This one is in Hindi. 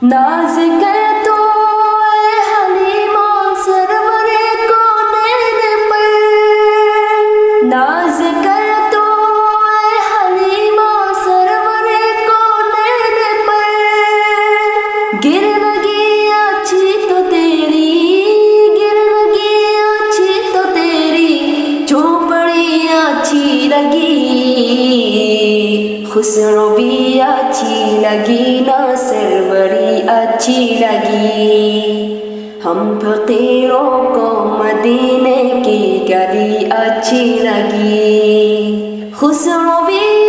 नाज कर तो ऐ हलीमा सरवरे को नैन पर, नाज कर तो ऐ हलीमा सरवरे को नैन पर, गिर लगी अच्छी तो तेरी, गिर लगी अच्छी तो तेरी, झोपड़ी अच्छी लगी, खुसरो भी अच्छी लगी ना सरवरी अच्छी लगी। हम फकीरों को मदीने की गली अच्छी लगी, खुसरो भी